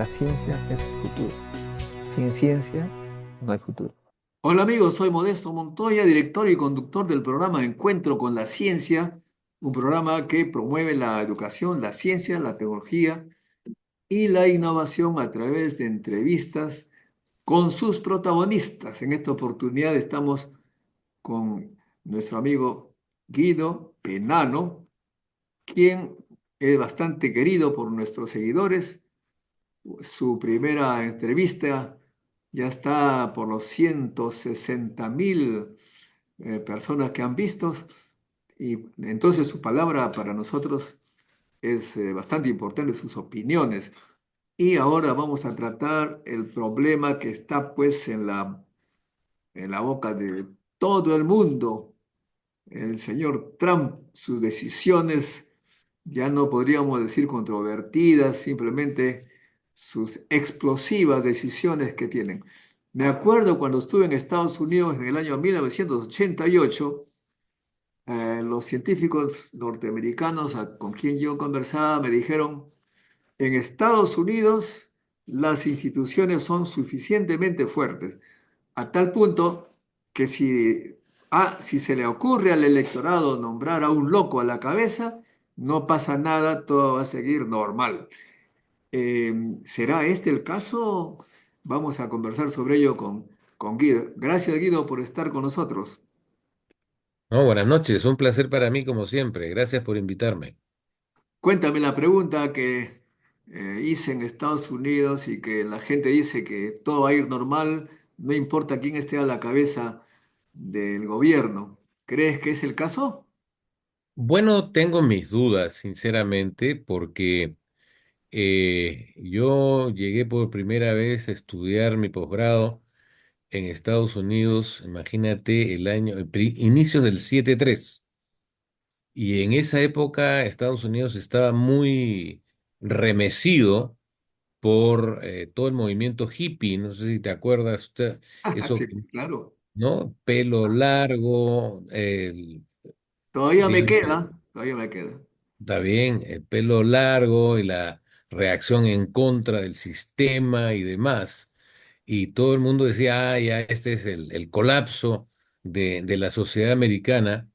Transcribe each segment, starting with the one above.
La ciencia es el futuro. Sin ciencia no hay futuro. Hola amigos, soy Modesto Montoya, director y conductor del programa Encuentro con la Ciencia, un programa que promueve la educación, la ciencia, la tecnología y la innovación a través de entrevistas con sus protagonistas. En esta oportunidad estamos con nuestro amigo Guido Penano, quien es bastante querido por nuestros seguidores. Su primera entrevista ya está por los 160.000 personas que han visto, y entonces su palabra para nosotros es bastante importante, sus opiniones. Y ahora vamos a tratar el problema que está pues en la boca de todo el mundo, el señor Trump, sus decisiones, ya no podríamos decir controvertidas, simplemente sus explosivas decisiones que tienen. Me acuerdo cuando estuve en Estados Unidos en el año 1988, los científicos norteamericanos con quien yo conversaba me dijeron, en Estados Unidos las instituciones son suficientemente fuertes, a tal punto que si se le ocurre al electorado nombrar a un loco a la cabeza, no pasa nada, todo va a seguir normal. ¿Será este el caso? Vamos a conversar sobre ello con Guido. Gracias, Guido, por estar con nosotros. No, buenas noches, un placer para mí como siempre. Gracias por invitarme. Cuéntame la pregunta que hice en Estados Unidos y que la gente dice que todo va a ir normal, no importa quién esté a la cabeza del gobierno. ¿Crees que es el caso? Bueno, tengo mis dudas, sinceramente, porque yo llegué por primera vez a estudiar mi posgrado en Estados Unidos, imagínate el año, inicios del 73. Y en esa época Estados Unidos estaba muy remecido por todo el movimiento hippie. No sé si te acuerdas, eso, Sí, claro. ¿no? Pelo largo, Todavía me digamos, queda, todavía me queda. está bien, el pelo largo y la reacción en contra del sistema y demás. Y todo el mundo decía, ah, ya este es el colapso de la sociedad americana.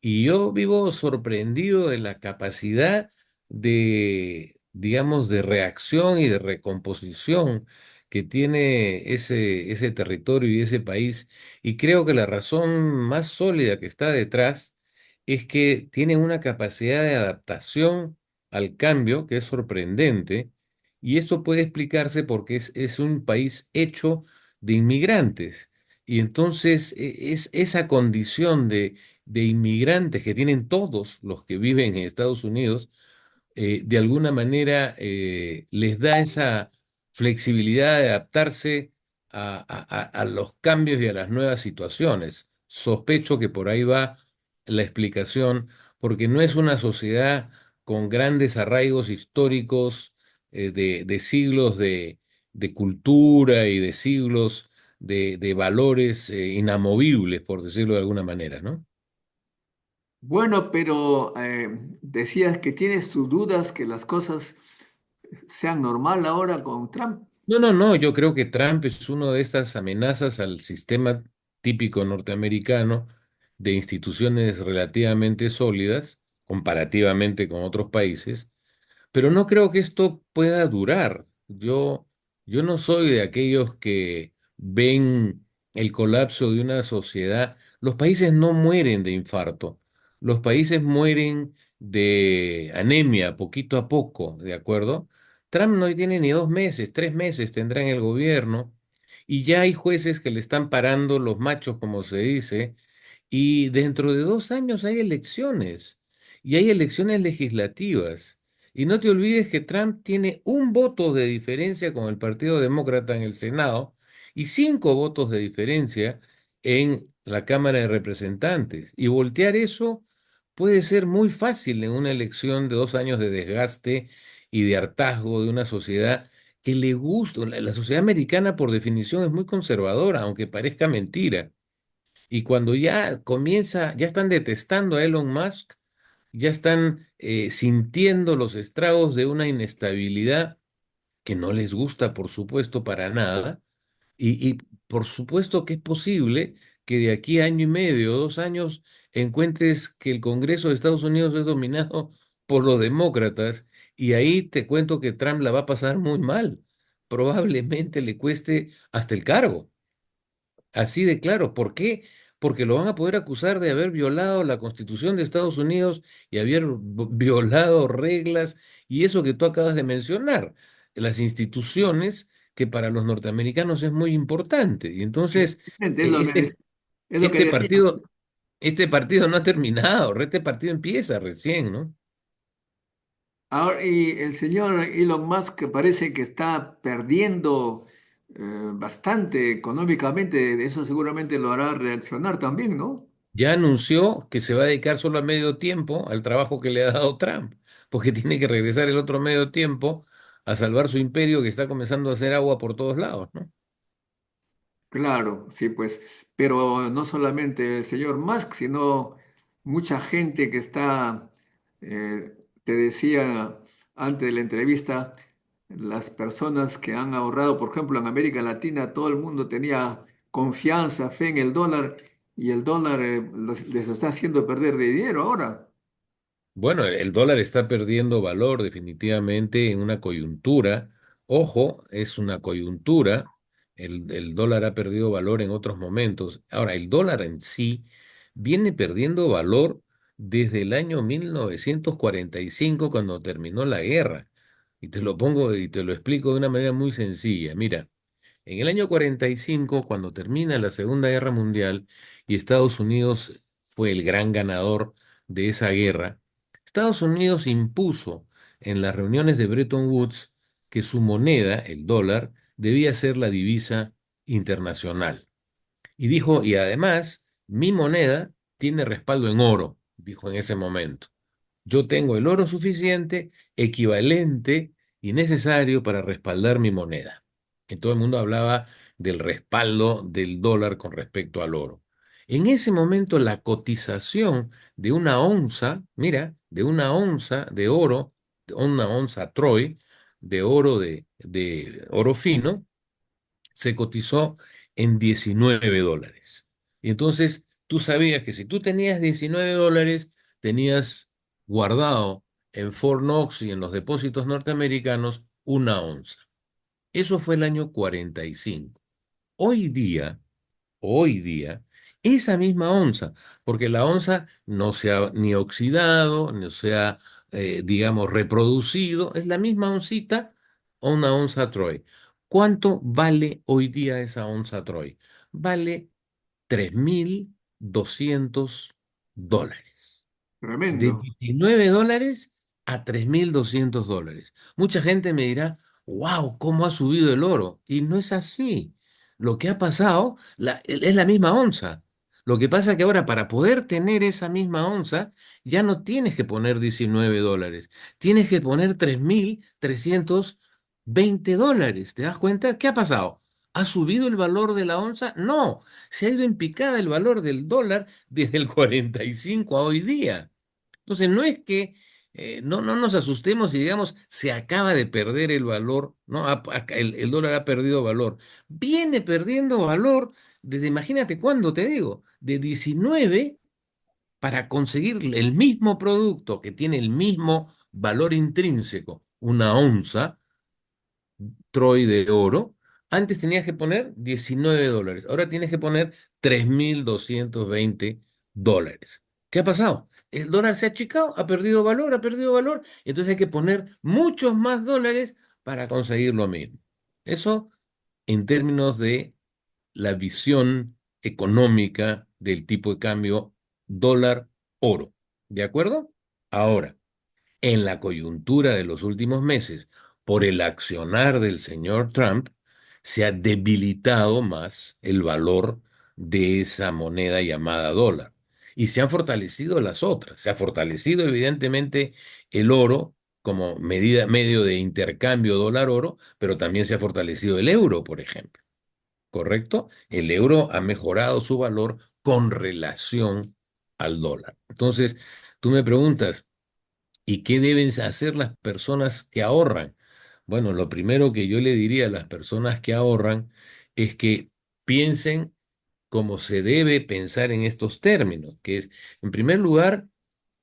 Y yo vivo sorprendido de la capacidad de, digamos, de reacción y de recomposición que tiene ese territorio y ese país. Y creo que la razón más sólida que está detrás es que tienen una capacidad de adaptación al cambio que es sorprendente, y eso puede explicarse porque es un país hecho de inmigrantes. Y entonces es esa condición de inmigrantes que tienen todos los que viven en Estados Unidos, de alguna manera les da esa flexibilidad de adaptarse a los cambios y a las nuevas situaciones. Sospecho que por ahí va la explicación, porque no es una sociedad con grandes arraigos históricos de siglos de cultura y de siglos de valores inamovibles, por decirlo de alguna manera, ¿no? Bueno, pero decías que tienes tus dudas que las cosas sean normal ahora con Trump. No, no, no, yo creo que Trump es una de estas amenazas al sistema típico norteamericano de instituciones relativamente sólidas, comparativamente con otros países, pero no creo que esto pueda durar. Yo no soy de aquellos que ven el colapso de una sociedad. Los países no mueren de infarto, los países mueren de anemia poquito a poco, ¿de acuerdo? Trump no tiene ni 2 meses, 3 meses tendrá en el gobierno, y ya hay jueces que le están parando los machos, como se dice, y dentro de 2 años hay elecciones, y hay elecciones legislativas. Y no te olvides que Trump tiene un voto de diferencia con el Partido Demócrata en el Senado y 5 votos de diferencia en la Cámara de Representantes. Y voltear eso puede ser muy fácil en una elección de 2 años de desgaste y de hartazgo de una sociedad que le gusta. La sociedad americana, por definición, es muy conservadora, aunque parezca mentira. Y cuando ya comienza, ya están detestando a Elon Musk, ya están sintiendo los estragos de una inestabilidad que no les gusta, por supuesto, para nada. Y por supuesto que es posible que de aquí a año y medio, 2 años, encuentres que el Congreso de Estados Unidos es dominado por los demócratas y ahí te cuento que Trump la va a pasar muy mal. Probablemente le cueste hasta el cargo. Así de claro. ¿Por qué? Porque lo van a poder acusar de haber violado la Constitución de Estados Unidos y haber violado reglas y eso que tú acabas de mencionar, las instituciones que para los norteamericanos es muy importante. Y entonces, Exactamente, e- este, es lo que este decía. partido, este partido no ha terminado, este partido empieza recién, ¿no? Ahora, y el señor Elon Musk que parece que está perdiendo bastante económicamente, de eso seguramente lo hará reaccionar también, ¿no? Ya anunció que se va a dedicar solo a medio tiempo al trabajo que le ha dado Trump, porque tiene que regresar el otro medio tiempo a salvar su imperio que está comenzando a hacer agua por todos lados, ¿no? Claro, sí, pues, pero no solamente el señor Musk, sino mucha gente que está, te decía antes de la entrevista, las personas que han ahorrado, por ejemplo, en América Latina, todo el mundo tenía confianza, fe en el dólar y el dólar les está haciendo perder de dinero ahora. Bueno, el dólar está perdiendo valor definitivamente en una coyuntura. Ojo, es una coyuntura. El dólar ha perdido valor en otros momentos. Ahora, el dólar en sí viene perdiendo valor desde el año 1945, cuando terminó la guerra. Y te lo pongo y te lo explico de una manera muy sencilla. Mira, en el año 45, cuando termina la Segunda Guerra Mundial y Estados Unidos fue el gran ganador de esa guerra, Estados Unidos impuso en las reuniones de Bretton Woods que su moneda, el dólar, debía ser la divisa internacional. Y dijo, y además, mi moneda tiene respaldo en oro, dijo en ese momento. Yo tengo el oro suficiente, equivalente y necesario para respaldar mi moneda. Y todo el mundo hablaba del respaldo del dólar con respecto al oro. En ese momento la cotización de una onza, mira, de una onza de oro, de una onza Troy, de oro fino, se cotizó en $19. Y entonces tú sabías que si tú tenías $19, tenías guardado en Fort Knox y en los depósitos norteamericanos una onza. Eso fue el año 45. Hoy día, hoy día, esa misma onza, porque la onza no se ha ni oxidado, no se ha, digamos, reproducido, es la misma oncita o una onza Troy. ¿Cuánto vale hoy día esa onza Troy? Vale $3.200 de Tremendo. $19 a $3.200. Mucha gente me dirá, wow, ¿cómo ha subido el oro? Y no es así. Lo que ha pasado es la misma onza. Lo que pasa es que ahora para poder tener esa misma onza, ya no tienes que poner $19, tienes que poner $3.320. ¿Te das cuenta? ¿Qué ha pasado? ¿Ha subido el valor de la onza? No, se ha ido en picada el valor del dólar desde el 45 a hoy día. Entonces, no es que no nos asustemos y digamos, se acaba de perder el valor, ¿no? El dólar ha perdido valor. Viene perdiendo valor desde, imagínate cuándo te digo, de 19 para conseguir el mismo producto que tiene el mismo valor intrínseco, una onza, Troy de oro, antes tenías que poner $19, ahora tienes que poner $3.220. ¿Qué ha pasado? El dólar se ha achicado, ha perdido valor, entonces hay que poner muchos más dólares para conseguir lo mismo. Eso en términos de la visión económica del tipo de cambio dólar-oro. ¿De acuerdo? Ahora en la coyuntura de los últimos meses, por el accionar del señor Trump, se ha debilitado más el valor de esa moneda llamada dólar. Y se han fortalecido las otras. Se ha fortalecido evidentemente el oro como medio de intercambio dólar-oro, pero también se ha fortalecido el euro, por ejemplo. ¿Correcto? El euro ha mejorado su valor con relación al dólar. Entonces, tú me preguntas, ¿y qué deben hacer las personas que ahorran? Bueno, lo primero que yo le diría a las personas que ahorran es que piensen como se debe pensar en estos términos, que es, en primer lugar,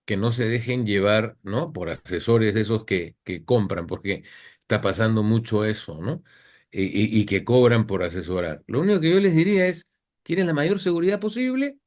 que no se dejen llevar, ¿no? Por asesores de esos que compran, porque está pasando mucho eso, ¿no? Y que cobran por asesorar. Lo único que yo les diría es, ¿quieren la mayor seguridad posible?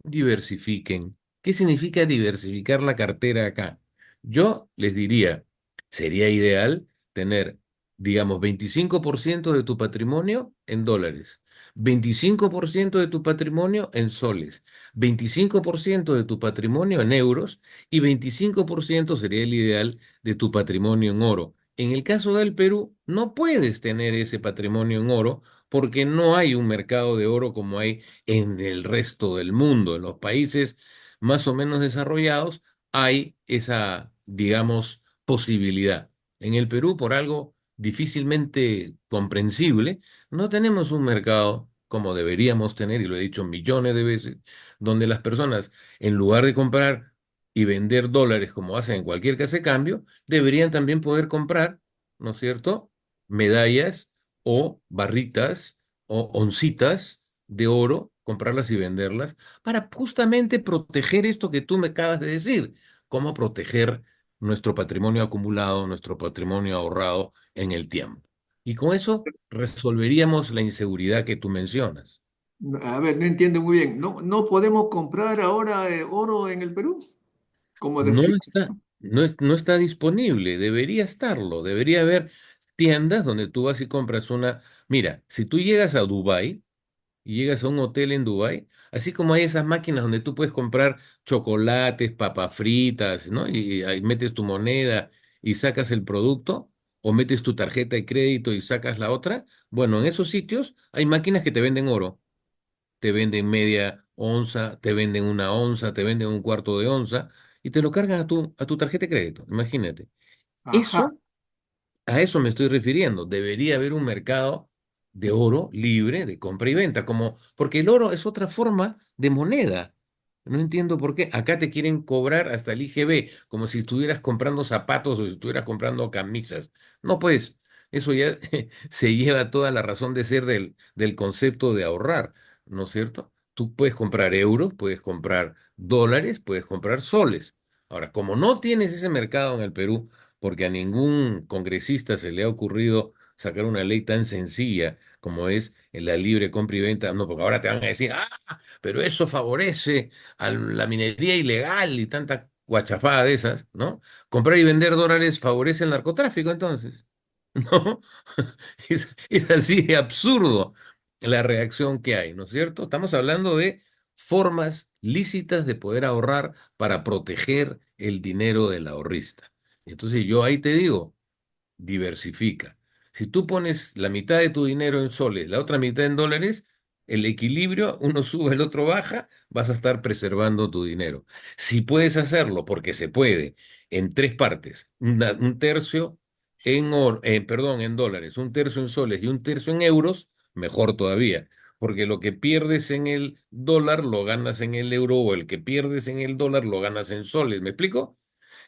Diversifiquen. ¿Qué significa diversificar la cartera acá? Yo les diría, sería ideal tener, digamos, 25% de tu patrimonio en dólares, 25% de tu patrimonio en soles, 25% de tu patrimonio en euros y 25% sería el ideal de tu patrimonio en oro. En el caso del Perú, no puedes tener ese patrimonio en oro porque no hay un mercado de oro como hay en el resto del mundo. En los países más o menos desarrollados hay esa, digamos, posibilidad. En el Perú, por algo difícilmente comprensible, no tenemos un mercado como deberíamos tener, y lo he dicho millones de veces, donde las personas, en lugar de comprar y vender dólares como hacen en cualquier casa de cambio, deberían también poder comprar, ¿no es cierto?, medallas o barritas o oncitas de oro, comprarlas y venderlas, para justamente proteger esto que tú me acabas de decir, cómo proteger nuestro patrimonio acumulado, nuestro patrimonio ahorrado en el tiempo. Y con eso resolveríamos la inseguridad que tú mencionas. A ver, no entiendo muy bien. ¿No podemos comprar ahora oro en el Perú? Como No decía. está, no está disponible, debería estarlo, debería haber tiendas donde tú vas y compras una. Mira, si tú llegas a Dubái, y llegas a un hotel en Dubái, así como hay esas máquinas donde tú puedes comprar chocolates, papas fritas, ¿no? Y ahí metes tu moneda y sacas el producto, o metes tu tarjeta de crédito y sacas la otra. Bueno, en esos sitios hay máquinas que te venden oro, te venden media onza, te venden una onza, te venden un cuarto de onza y te lo cargan a tu tarjeta de crédito. Imagínate. Ajá. Eso a eso me estoy refiriendo. Debería haber un mercado de oro libre de compra y venta, como, porque el oro es otra forma de moneda. No entiendo por qué. Acá te quieren cobrar hasta el IGB, como si estuvieras comprando zapatos o si estuvieras comprando camisas. No, pues, eso ya se lleva toda la razón de ser del concepto de ahorrar, ¿no es cierto? Tú puedes comprar euros, puedes comprar dólares, puedes comprar soles. Ahora, como no tienes ese mercado en el Perú, porque a ningún congresista se le ha ocurrido sacar una ley tan sencilla como es la libre compra y venta. No, porque ahora te van a decir, ah, pero eso favorece a la minería ilegal y tanta guachafada de esas, ¿no? Comprar y vender dólares favorece el narcotráfico, entonces, ¿no? Es así de absurdo la reacción que hay, ¿no es cierto? Estamos hablando de formas lícitas de poder ahorrar para proteger el dinero del ahorrista. Entonces yo ahí te digo, diversifica. Si tú pones la mitad de tu dinero en soles, la otra mitad en dólares, el equilibrio, uno sube, el otro baja, vas a estar preservando tu dinero. Si puedes hacerlo, porque se puede, en tres partes, un tercio perdón, en dólares, un tercio en soles y un tercio en euros, mejor todavía. Porque lo que pierdes en el dólar lo ganas en el euro o el que pierdes en el dólar lo ganas en soles. ¿Me explico?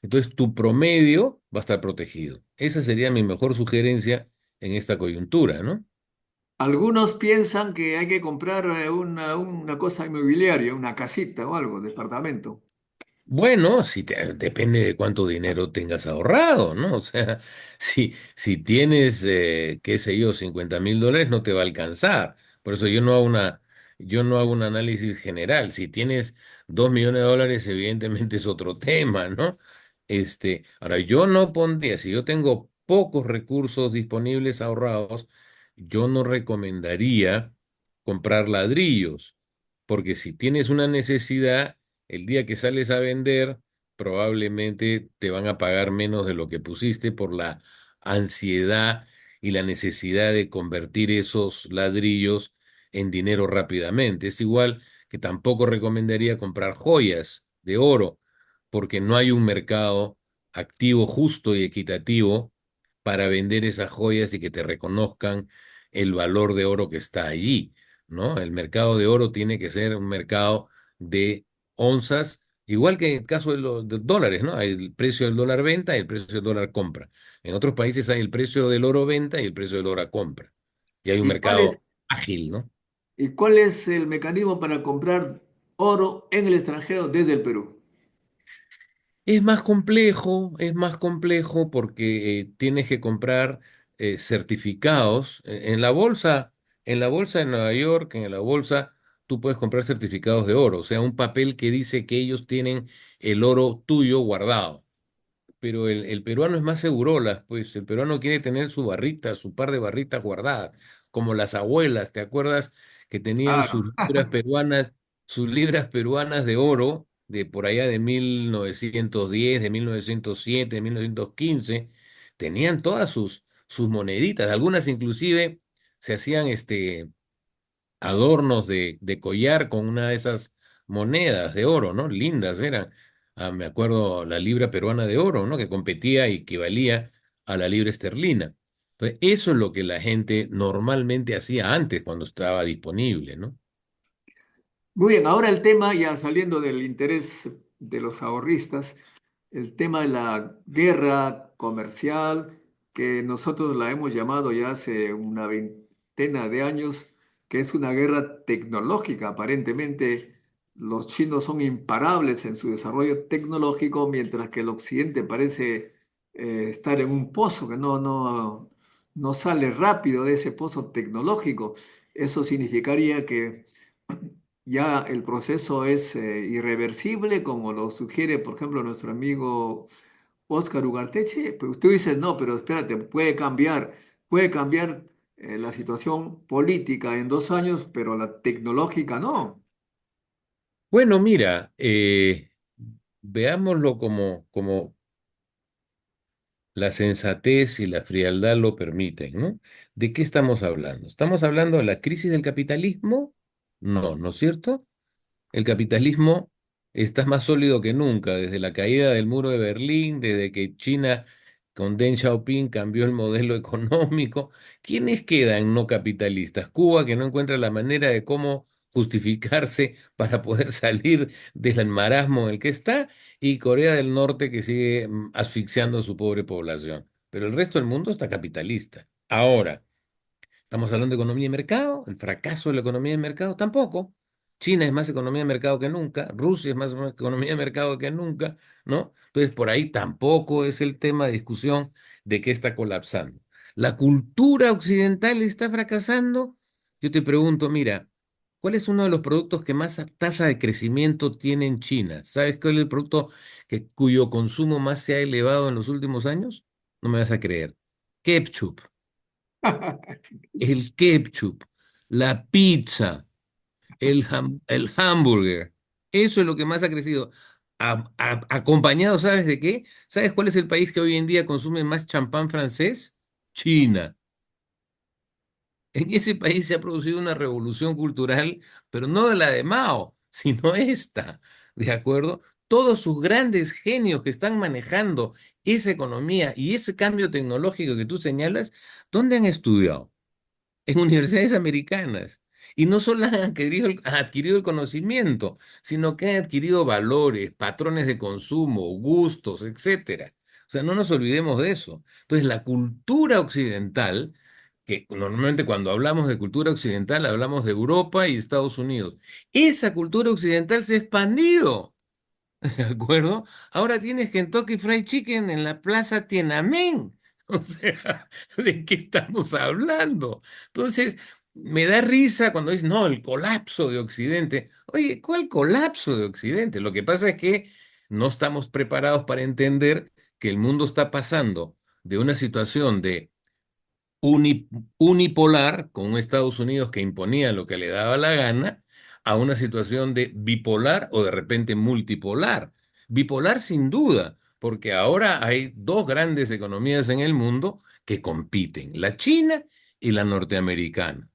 Entonces, tu promedio va a estar protegido. Esa sería mi mejor sugerencia en esta coyuntura, ¿no? Algunos piensan que hay que comprar una cosa inmobiliaria, una casita o algo, departamento. Bueno, si depende de cuánto dinero tengas ahorrado, ¿no? O sea, si tienes, qué sé yo, $50,000, no te va a alcanzar. Por eso yo no hago un análisis general. Si tienes $2 millones, evidentemente es otro tema, ¿no? Ahora, yo no pondría, si yo tengo pocos recursos disponibles ahorrados, yo no recomendaría comprar ladrillos, porque si tienes una necesidad, el día que sales a vender, probablemente te van a pagar menos de lo que pusiste por la ansiedad y la necesidad de convertir esos ladrillos en dinero rápidamente. Es igual que tampoco recomendaría comprar joyas de oro, porque no hay un mercado activo, justo y equitativo para vender esas joyas y que te reconozcan el valor de oro que está allí, ¿no? El mercado de oro tiene que ser un mercado de onzas Igual que en el caso de los dólares, ¿no? Hay el precio del dólar venta y el precio del dólar compra. En otros países hay el precio del oro venta y el precio del oro compra. Y hay un ¿Y mercado ágil, ¿no? cuál es el mecanismo para comprar oro en el extranjero desde el Perú? Es más complejo porque tienes que comprar certificados. En la bolsa de Nueva York, en la bolsa, tú puedes comprar certificados de oro, o sea, un papel que dice que ellos tienen el oro tuyo guardado. Pero el peruano es más segurolas, pues el peruano quiere tener su barrita, su par de barritas guardadas, como las abuelas, ¿te acuerdas que tenían Claro. sus libras peruanas de oro, de por allá de 1910, de 1907, de 1915? Tenían todas sus moneditas, algunas inclusive se hacían adornos de collar con una de esas monedas de oro, ¿no? Lindas eran. Ah, me acuerdo la libra peruana de oro, ¿no? Que competía y que valía a la libra esterlina. Entonces, eso es lo que la gente normalmente hacía antes cuando estaba disponible, ¿no? Muy bien, ahora el tema, ya saliendo del interés de los ahorristas, el tema de la guerra comercial, que nosotros la hemos llamado ya hace una veintena de años, que es una guerra tecnológica. Aparentemente, los chinos son imparables en su desarrollo tecnológico, mientras que el occidente parece estar en un pozo que no sale rápido de ese pozo tecnológico. Eso significaría que ya el proceso es irreversible, como lo sugiere, por ejemplo, nuestro amigo Oscar Ugarteche. Pues tú dices, no, pero espérate, puede cambiar la situación política en 2 años, pero la tecnológica no. Bueno, mira, veámoslo como la sensatez y la frialdad lo permiten, ¿no? ¿De qué estamos hablando? ¿Estamos hablando de la crisis del capitalismo? No, ¿no es cierto? El capitalismo está más sólido que nunca, desde la caída del muro de Berlín, desde que China con Deng Xiaoping cambió el modelo económico. ¿Quiénes quedan no capitalistas? Cuba, que no encuentra la manera de cómo justificarse para poder salir del marasmo en el que está, y Corea del Norte, que sigue asfixiando a su pobre población. Pero el resto del mundo está capitalista. Ahora, ¿estamos hablando de economía de mercado? ¿El fracaso de la economía de mercado? Tampoco. China es más economía de mercado que nunca, Rusia es más economía de mercado que nunca, ¿no? Entonces, por ahí tampoco es el tema de discusión de qué está colapsando. ¿La cultura occidental está fracasando? Yo te pregunto, mira, ¿cuál es uno de los productos que más tasa de crecimiento tiene en China? ¿Sabes cuál es el producto cuyo consumo más se ha elevado en los últimos años? No me vas a creer. Ketchup. El ketchup, la pizza, el hamburger. Eso es lo que más ha crecido. Acompañado, ¿sabes de qué? ¿Sabes cuál es el país que hoy en día consume más champán francés? China. En ese país se ha producido una revolución cultural, pero no de la de Mao, sino esta. ¿De acuerdo? Todos sus grandes genios que están manejando esa economía y ese cambio tecnológico que tú señalas, ¿dónde han estudiado? En universidades americanas. Y no solo han adquirido el conocimiento, sino que han adquirido valores, patrones de consumo, gustos, etcétera. O sea, no nos olvidemos de eso. Entonces, la cultura occidental, que normalmente cuando hablamos de cultura occidental hablamos de Europa y Estados Unidos, esa cultura occidental se ha expandido. ¿De acuerdo? Ahora tienes Kentucky Fried Chicken en la Plaza Tiananmen. O sea, ¿de qué estamos hablando? Entonces, me da risa cuando dices, no, el colapso de Occidente. Oye, ¿cuál colapso de Occidente? Lo que pasa es que no estamos preparados para entender que el mundo está pasando de una situación de uni- unipolar, con un Estados Unidos que imponía lo que le daba la gana, a una situación de bipolar o de repente multipolar. Bipolar sin duda, porque ahora hay dos grandes economías en el mundo que compiten, la China y la norteamericana.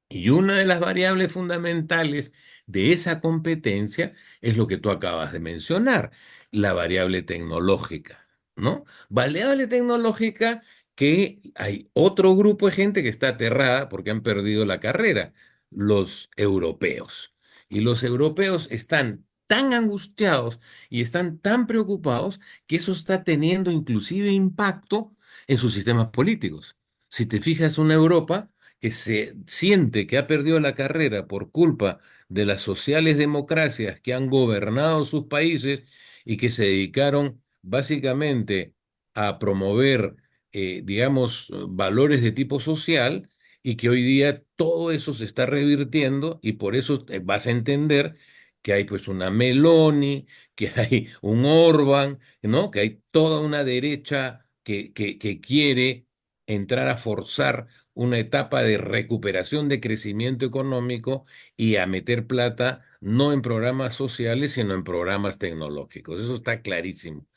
Y una de las variables fundamentales de esa competencia es lo que tú acabas de mencionar, la variable tecnológica, ¿no? Variable tecnológica que hay otro grupo de gente que está aterrada porque han perdido la carrera, los europeos. Y los europeos están tan angustiados y están tan preocupados que eso está teniendo inclusive impacto en sus sistemas políticos. Si te fijas, una Europa que se siente que ha perdido la carrera por culpa de las sociales democracias que han gobernado sus países y que se dedicaron básicamente a promover, digamos, valores de tipo social, y que hoy día todo eso se está revirtiendo, y por eso vas a entender que hay pues una Meloni, que hay un Orbán, ¿no? Que hay toda una derecha que quiere entrar a forzar una etapa de recuperación de crecimiento económico y a meter plata no en programas sociales, sino en programas tecnológicos. Eso está clarísimo.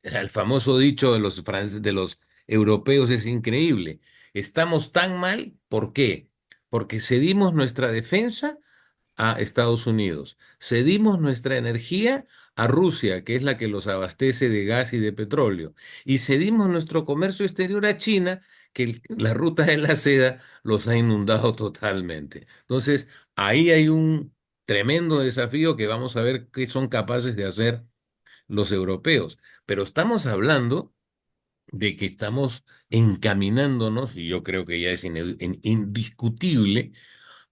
El famoso dicho de los de los europeos es increíble. Estamos tan mal, ¿por qué? Porque cedimos nuestra defensa a Estados Unidos, cedimos nuestra energía a Rusia, que es la que los abastece de gas y de petróleo, y cedimos nuestro comercio exterior a China, que la ruta de la seda los ha inundado totalmente. Entonces, ahí hay un tremendo desafío que vamos a ver qué son capaces de hacer los europeos. Pero estamos hablando de que estamos encaminándonos, y yo creo que ya es indiscutible,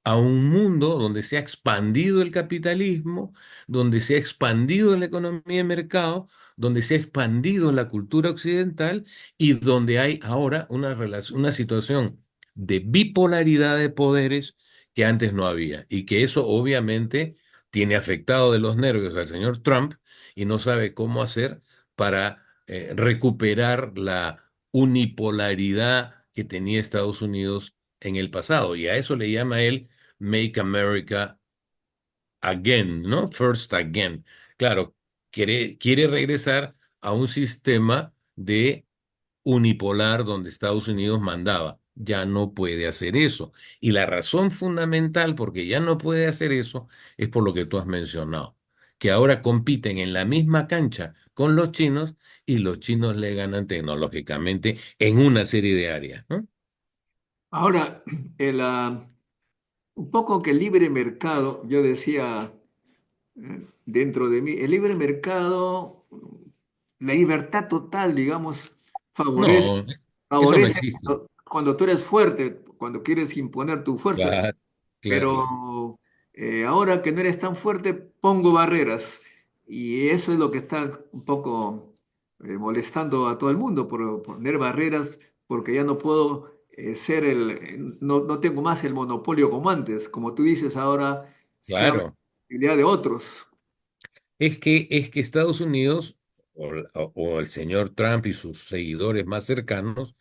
a un mundo donde se ha expandido el capitalismo, donde se ha expandido la economía de mercado, donde se ha expandido la cultura occidental, y donde hay ahora una situación de bipolaridad de poderes que antes no había, y que eso obviamente tiene afectado de los nervios al señor Trump, y no sabe cómo hacer para recuperar la unipolaridad que tenía Estados Unidos en el pasado. Y a eso le llama él Make America Again, ¿no? First Again. Claro, quiere regresar a un sistema de unipolar donde Estados Unidos mandaba. Ya no puede hacer eso. Y la razón fundamental porque ya no puede hacer eso es por lo que tú has mencionado, que ahora compiten en la misma cancha con los chinos, y los chinos le ganan tecnológicamente en una serie de áreas, ¿no? Ahora, el, un poco que el libre mercado, yo decía dentro de mí, el libre mercado, la libertad total, digamos, favorece, No, eso no favorece existe. cuando tú eres fuerte, cuando quieres imponer tu fuerza, Claro, claro. pero ahora que no eres tan fuerte, pongo barreras. Y eso es lo que está un poco molestando a todo el mundo, por poner barreras, porque ya no puedo ser no tengo más el monopolio como antes. Como tú dices, ahora se abre Claro. la posibilidad de otros. Es que Estados Unidos o el señor Trump y sus seguidores más cercanos,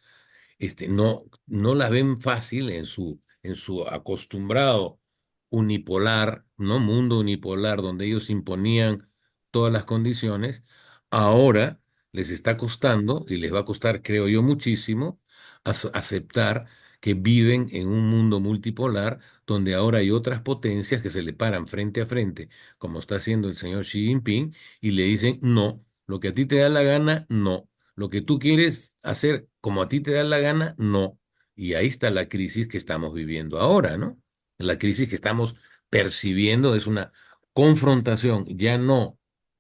no la ven fácil en su acostumbrado unipolar, ¿no? Mundo unipolar, donde ellos imponían todas las condiciones. Ahora les está costando, y les va a costar, creo yo, muchísimo, aceptar que viven en un mundo multipolar, donde ahora hay otras potencias que se le paran frente a frente, como está haciendo el señor Xi Jinping, y le dicen, no, lo que a ti te da la gana, no. Lo que tú quieres hacer como a ti te da la gana, no. Y ahí está la crisis que estamos viviendo ahora, ¿no? La crisis que estamos percibiendo es una confrontación, ya no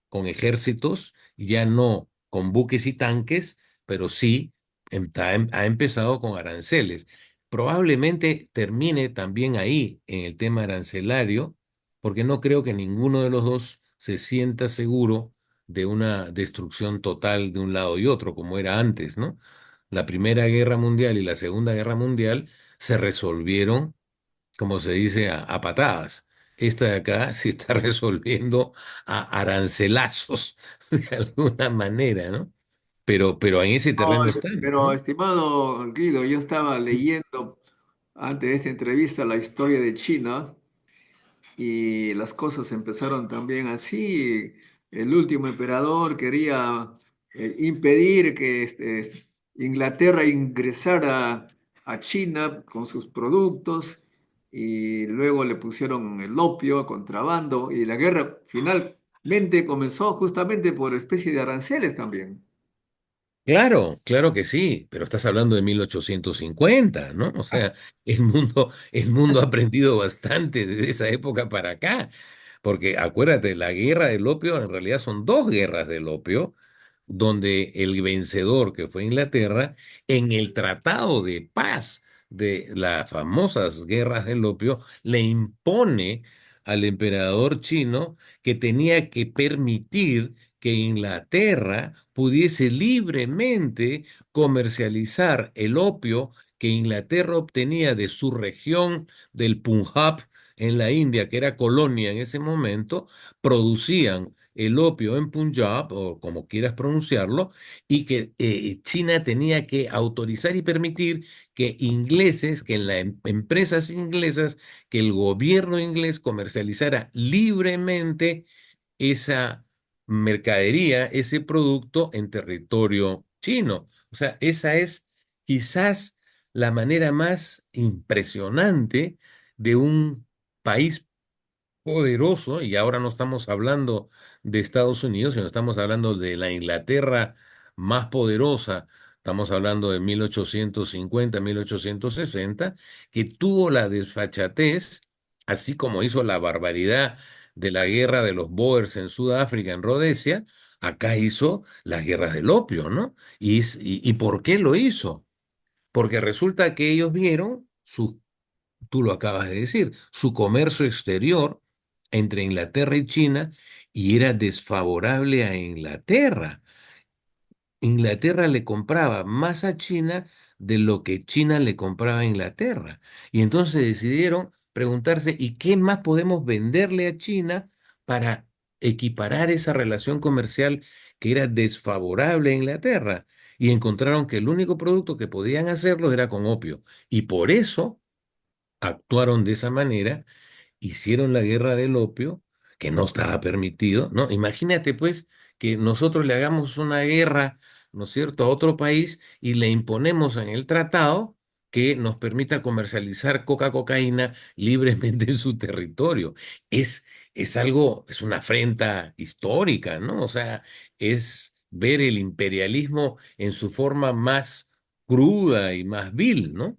con ejércitos, ya no con buques y tanques, pero sí ha empezado con aranceles. Probablemente termine también ahí en el tema arancelario, porque no creo que ninguno de los dos se sienta seguro de una destrucción total de un lado y otro, como era antes, ¿no? La Primera Guerra Mundial y la Segunda Guerra Mundial se resolvieron, como se dice, a patadas. Esta de acá se está resolviendo a arancelazos, de alguna manera, ¿no? Pero en ese No, terreno estamos, pero ¿no? estimado Guido, yo estaba leyendo antes de esta entrevista la historia de China y las cosas empezaron también así. El último emperador quería impedir que Inglaterra ingresara a China con sus productos y luego le pusieron el opio, contrabando, y la guerra finalmente comenzó justamente por especie de aranceles también. Claro, claro que sí, pero estás hablando de 1850, ¿no? O sea, el mundo ha aprendido bastante desde esa época para acá. Porque acuérdate, la guerra del opio en realidad son dos guerras del opio, donde el vencedor, que fue Inglaterra, en el tratado de paz de las famosas guerras del opio, le impone al emperador chino que tenía que permitir que Inglaterra pudiese libremente comercializar el opio que Inglaterra obtenía de su región del Punjab en la India, que era colonia en ese momento, producían el opio en Punjab, o como quieras pronunciarlo, y que China tenía que autorizar y permitir que ingleses, que en las empresas inglesas, que el gobierno inglés comercializara libremente esa mercadería, ese producto en territorio chino. O sea, esa es quizás la manera más impresionante de un país poderoso, y ahora no estamos hablando de Estados Unidos, sino estamos hablando de la Inglaterra más poderosa, estamos hablando de 1850, 1860, que tuvo la desfachatez, así como hizo la barbaridad de la guerra de los Boers en Sudáfrica, en Rodesia, acá hizo las guerras del opio, ¿no? ¿Y por qué lo hizo? Porque resulta que ellos vieron sus, tú lo acabas de decir, su comercio exterior entre Inglaterra y China, y era desfavorable a Inglaterra. Inglaterra le compraba más a China de lo que China le compraba a Inglaterra. Y entonces decidieron preguntarse, ¿y qué más podemos venderle a China para equiparar esa relación comercial que era desfavorable a Inglaterra? Y encontraron que el único producto que podían hacerlo era con opio. Y por eso actuaron de esa manera, hicieron la guerra del opio, que no estaba permitido, ¿no? Imagínate, pues, que nosotros le hagamos una guerra, ¿no es cierto?, a otro país y le imponemos en el tratado que nos permita comercializar cocaína libremente en su territorio. Es, es algo, es una afrenta histórica, ¿no? O sea, es ver el imperialismo en su forma más cruda y más vil, ¿no?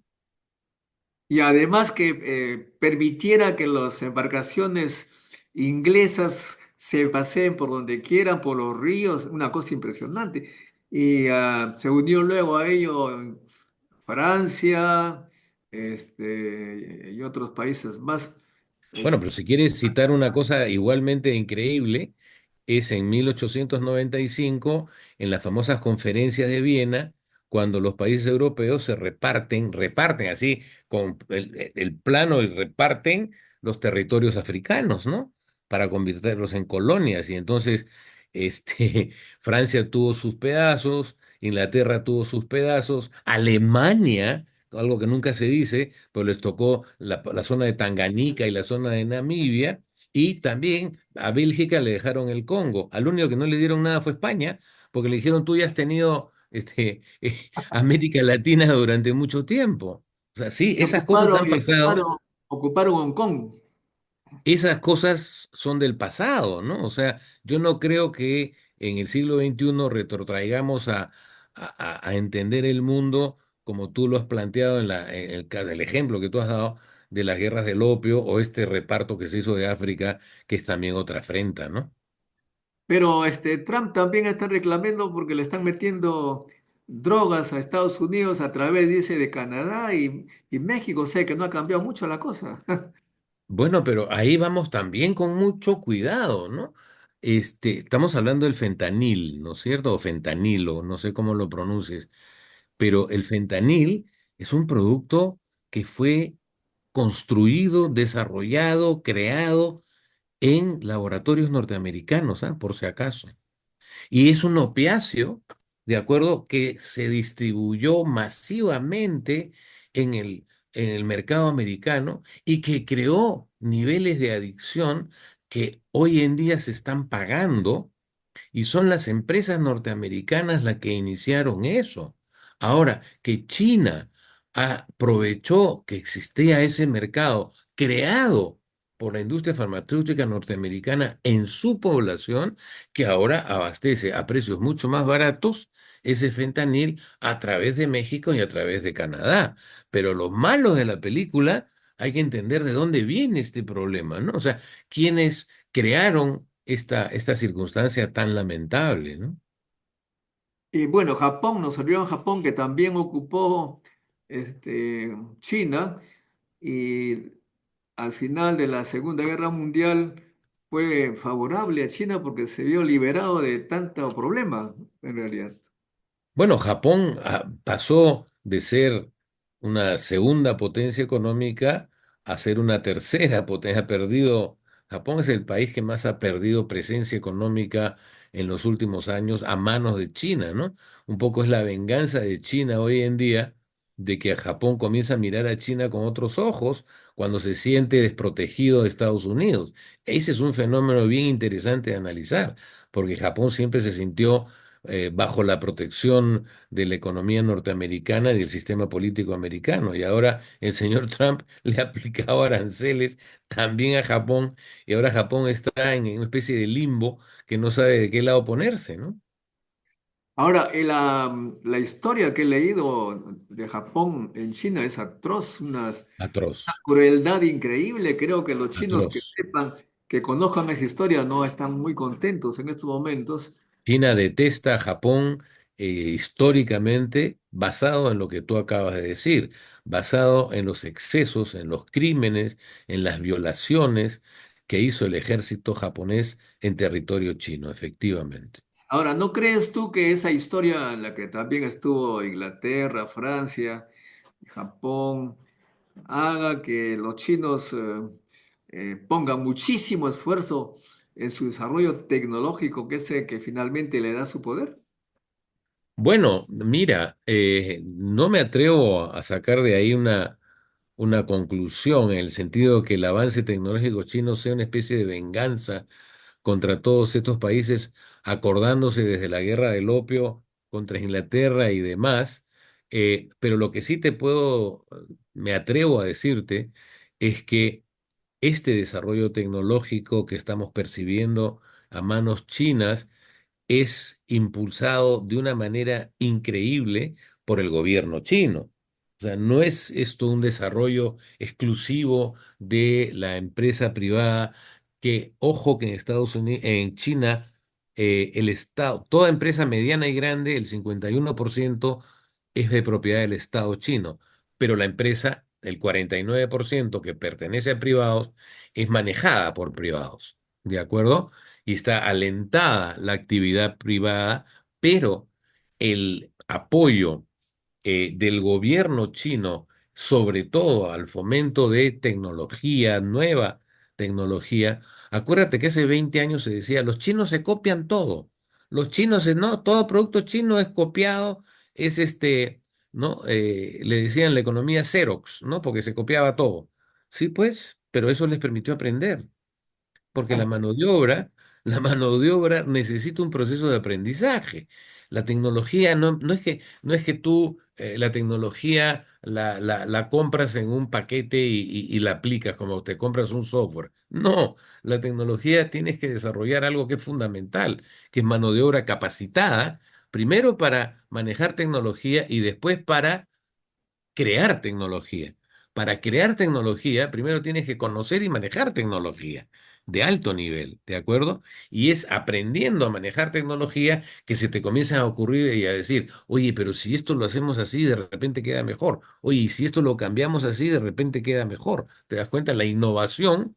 Y además que permitiera que las embarcaciones inglesas se paseen por donde quieran, por los ríos, una cosa impresionante. Y se unió luego a ello Francia, y otros países más. Bueno, Eh, pero si quieres citar una cosa igualmente increíble, es en 1895, en las famosas conferencias de Viena, cuando los países europeos se reparten así, con el plano y reparten los territorios africanos, ¿no? Para convertirlos en colonias. Y entonces, Francia tuvo sus pedazos, Inglaterra tuvo sus pedazos, Alemania, algo que nunca se dice, pero les tocó la zona de Tanganica y la zona de Namibia, y también a Bélgica le dejaron el Congo. Al único que no le dieron nada fue España, porque le dijeron, tú ya has tenido América Latina durante mucho tiempo. O sea, sí, y esas cosas ocuparon, han y pasado. ocuparon Hong Kong. Esas cosas son del pasado, ¿no? O sea, yo no creo que en el siglo XXI retrotraigamos a entender el mundo como tú lo has planteado en el ejemplo que tú has dado de las guerras del opio, o este reparto que se hizo de África, que es también otra afrenta, ¿no? Pero Trump también está reclamando porque le están metiendo drogas a Estados Unidos a través, dice, de Canadá y México. Sé que no ha cambiado mucho la cosa. Bueno, pero ahí vamos también con mucho cuidado, ¿no? Estamos hablando del fentanil, ¿no es cierto? O fentanilo, no sé cómo lo pronuncies, pero el fentanil es un producto que fue construido, desarrollado, creado en laboratorios norteamericanos, ¿ah? Por si acaso. Y es un opiáceo, de acuerdo, que se distribuyó masivamente en el mercado americano y que creó niveles de adicción que hoy en día se están pagando, y son las empresas norteamericanas las que iniciaron eso. Ahora, que China aprovechó que existía ese mercado creado por la industria farmacéutica norteamericana en su población, que ahora abastece a precios mucho más baratos ese fentanil a través de México y a través de Canadá. Pero lo malo de la película hay que entender de dónde viene este problema, ¿no? O sea, quiénes crearon esta circunstancia tan lamentable, ¿no? Y bueno, Japón, nos olvidó en Japón que también ocupó China y al final de la Segunda Guerra Mundial fue favorable a China porque se vio liberado de tanto problema, en realidad. Bueno, Japón pasó de ser una segunda potencia económica a ser una tercera potencia. Japón es el país que más ha perdido presencia económica en los últimos años a manos de China, ¿no? Un poco es la venganza de China hoy en día de que Japón comienza a mirar a China con otros ojos cuando se siente desprotegido de Estados Unidos. Ese es un fenómeno bien interesante de analizar, porque Japón siempre se sintió bajo la protección de la economía norteamericana y del sistema político americano. Y ahora el señor Trump le ha aplicado aranceles también a Japón y ahora Japón está en una especie de limbo que no sabe de qué lado ponerse, ¿no? Ahora, la historia que he leído de Japón en China es atroz, una Atroz, crueldad increíble. Creo que los chinos que atroz. sepan, que conozcan esa historia, no están muy contentos en estos momentos. China detesta a Japón históricamente basado en lo que tú acabas de decir, basado en los excesos, en los crímenes, en las violaciones que hizo el ejército japonés en territorio chino, efectivamente. Ahora, ¿no crees tú que esa historia en la que también estuvo Inglaterra, Francia, Japón, haga que los chinos pongan muchísimo esfuerzo en su desarrollo tecnológico, que es el que finalmente le da su poder? Bueno, mira, no me atrevo a sacar de ahí una conclusión en el sentido que el avance tecnológico chino sea una especie de venganza contra todos estos países, acordándose desde la guerra del opio contra Inglaterra y demás. Pero lo que sí me atrevo a decirte, es que este desarrollo tecnológico que estamos percibiendo a manos chinas, es impulsado de una manera increíble por el gobierno chino. O sea, no es esto un desarrollo exclusivo de la empresa privada, que, ojo, que en Estados Unidos, en China, el Estado, toda empresa mediana y grande, el 51% es de propiedad del Estado chino, pero la empresa, el 49% que pertenece a privados, es manejada por privados. ¿De acuerdo? Y está alentada la actividad privada, pero el apoyo del gobierno chino, sobre todo al fomento de tecnología, nueva tecnología. Acuérdate que hace 20 años se decía, los chinos se copian todo. Los chinos, no, todo producto chino es copiado, es ¿no? Le decían la economía Xerox, ¿no? Porque se copiaba todo. Sí, pues, pero eso les permitió aprender porque la mano de obra necesita un proceso de aprendizaje. La tecnología no es que tú la tecnología la compras en un paquete y la aplicas como te compras un software. No, la tecnología tienes que desarrollar algo que es fundamental, que es mano de obra capacitada, primero para manejar tecnología y después para crear tecnología. Para crear tecnología, primero tienes que conocer y manejar tecnología de alto nivel, ¿de acuerdo? Y es aprendiendo a manejar tecnología que se te comienzan a ocurrir y a decir, oye, pero si esto lo hacemos así, de repente queda mejor. Oye, y si esto lo cambiamos así, de repente queda mejor. ¿Te das cuenta? La innovación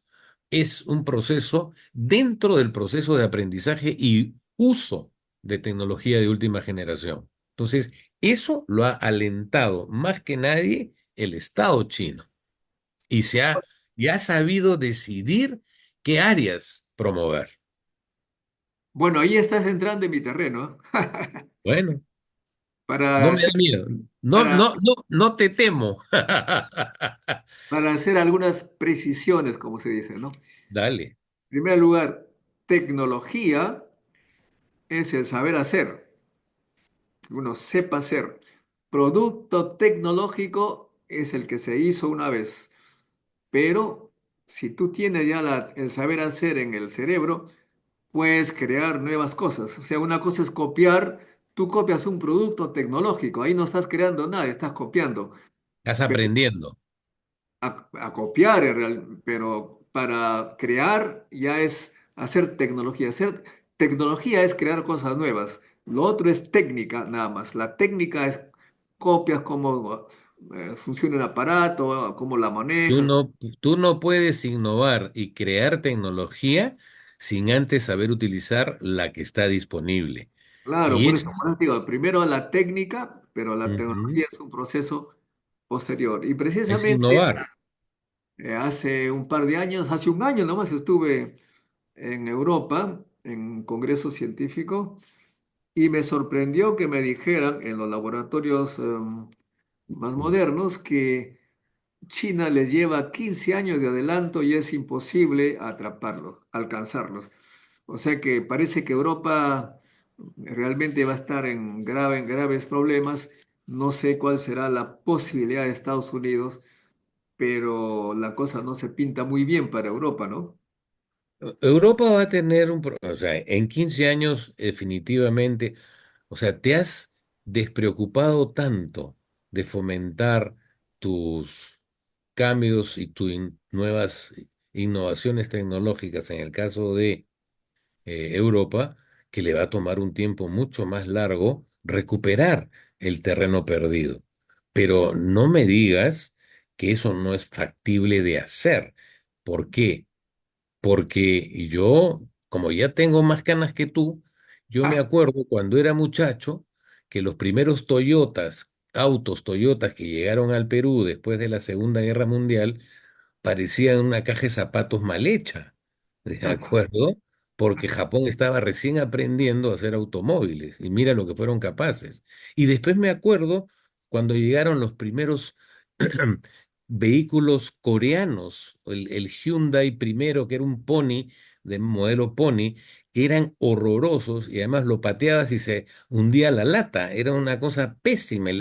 es un proceso dentro del proceso de aprendizaje y uso de tecnología de última generación. Entonces, eso lo ha alentado más que nadie el Estado chino y y ha sabido decidir qué áreas promover. Bueno, ahí estás entrando en mi terreno, ¿eh? Bueno, para no me da hacer, miedo. No, para, no, no, no te temo. para hacer algunas precisiones, como se dice, ¿no? Dale. En primer lugar, tecnología es el saber hacer, que uno sepa hacer. Producto tecnológico es el que se hizo una vez, pero si tú tienes ya el saber hacer en el cerebro, puedes crear nuevas cosas. O sea, una cosa es copiar, tú copias un producto tecnológico, ahí no estás creando nada, estás copiando. Estás aprendiendo. a copiar, pero para crear ya es hacer tecnología. Hacer tecnología es crear cosas nuevas. Lo otro es técnica, nada más. La técnica es copias, cómo funciona el aparato, cómo la Tú manejas. no, tú no puedes innovar y crear tecnología sin antes saber utilizar la que está disponible. Claro, Y por es, eso, por eso digo, primero la técnica, pero la ujú, tecnología es un proceso posterior. Y es precisamente innovar. hace un par de años, hace un año nomás estuve en Europa, en un congreso científico, y me sorprendió que me dijeran en los laboratorios más modernos que China les lleva 15 años de adelanto y es imposible atraparlos, alcanzarlos. O sea que parece que Europa realmente va a estar en graves problemas. No sé cuál será la posibilidad de Estados Unidos, pero la cosa no se pinta muy bien para Europa, ¿no? Europa va a tener o sea, en 15 años definitivamente, o sea, te has despreocupado tanto de fomentar tus cambios y tus nuevas innovaciones tecnológicas en el caso de Europa, que le va a tomar un tiempo mucho más largo recuperar el terreno perdido. Pero no me digas que eso no es factible de hacer. ¿Por qué? Porque yo, como ya tengo más canas que tú, yo me Ah, acuerdo cuando era muchacho que los primeros Toyotas, autos Toyotas que llegaron al Perú después de la Segunda Guerra Mundial, parecían una caja de zapatos mal hecha, ¿de acuerdo? Porque Japón estaba recién aprendiendo a hacer automóviles y mira lo que fueron capaces. Y después me acuerdo cuando llegaron los primeros vehículos coreanos, el Hyundai primero, que era un Pony, de modelo Pony, que eran horrorosos y además lo pateabas y se hundía la lata, era una cosa pésima.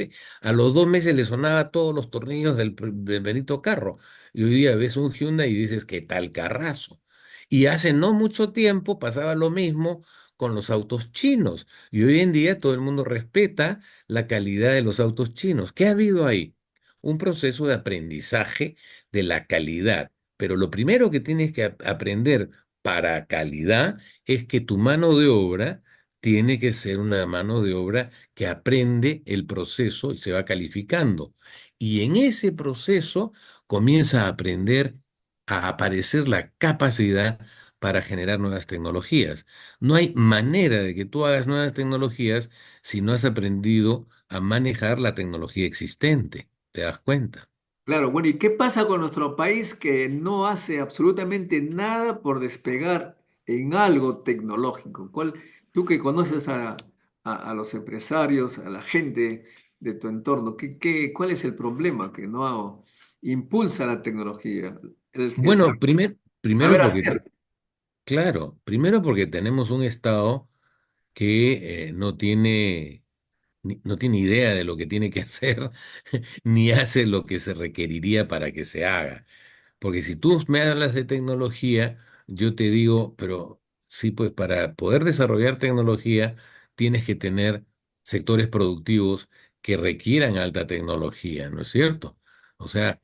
A los 2 meses le sonaba todos los tornillos del bendito carro. Y hoy día ves un Hyundai y dices, ¿qué tal carrazo? Y hace no mucho tiempo pasaba lo mismo con los autos chinos. Y hoy en día todo el mundo respeta la calidad de los autos chinos. ¿Qué ha habido ahí? Un proceso de aprendizaje de la calidad. Pero lo primero que tienes que aprender para calidad es que tu mano de obra tiene que ser una mano de obra que aprende el proceso y se va calificando. Y en ese proceso comienza a aprender a aparecer la capacidad para generar nuevas tecnologías. No hay manera de que tú hagas nuevas tecnologías si no has aprendido a manejar la tecnología existente. ¿Te das cuenta? claro, bueno, ¿y qué pasa con nuestro país que no hace absolutamente nada por despegar en algo tecnológico? Tú que conoces a los empresarios, a la gente de tu entorno, ¿cuál es el problema que no impulsa la tecnología? El Bueno, primero saber porque, hacer. claro, primero porque tenemos un Estado que no tiene idea de lo que tiene que hacer, ni hace lo que se requeriría para que se haga. Porque si tú me hablas de tecnología, yo te digo, pero sí, pues para poder desarrollar tecnología tienes que tener sectores productivos que requieran alta tecnología, ¿no es cierto? O sea,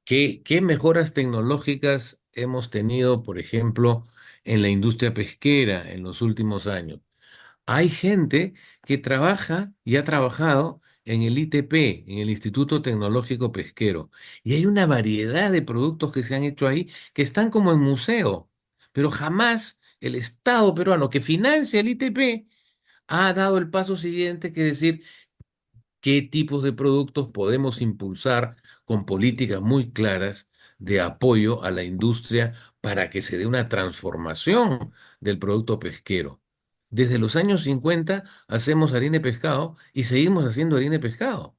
¿qué mejoras tecnológicas hemos tenido, por ejemplo, en la industria pesquera en los últimos años? Hay gente que trabaja y ha trabajado en el ITP, en el Instituto Tecnológico Pesquero, y hay una variedad de productos que se han hecho ahí que están como en museo, pero jamás el Estado peruano que financia el ITP ha dado el paso siguiente, que decir qué tipos de productos podemos impulsar con políticas muy claras de apoyo a la industria para que se dé una transformación del producto pesquero. Desde los años 50 hacemos harina de pescado y seguimos haciendo harina de pescado.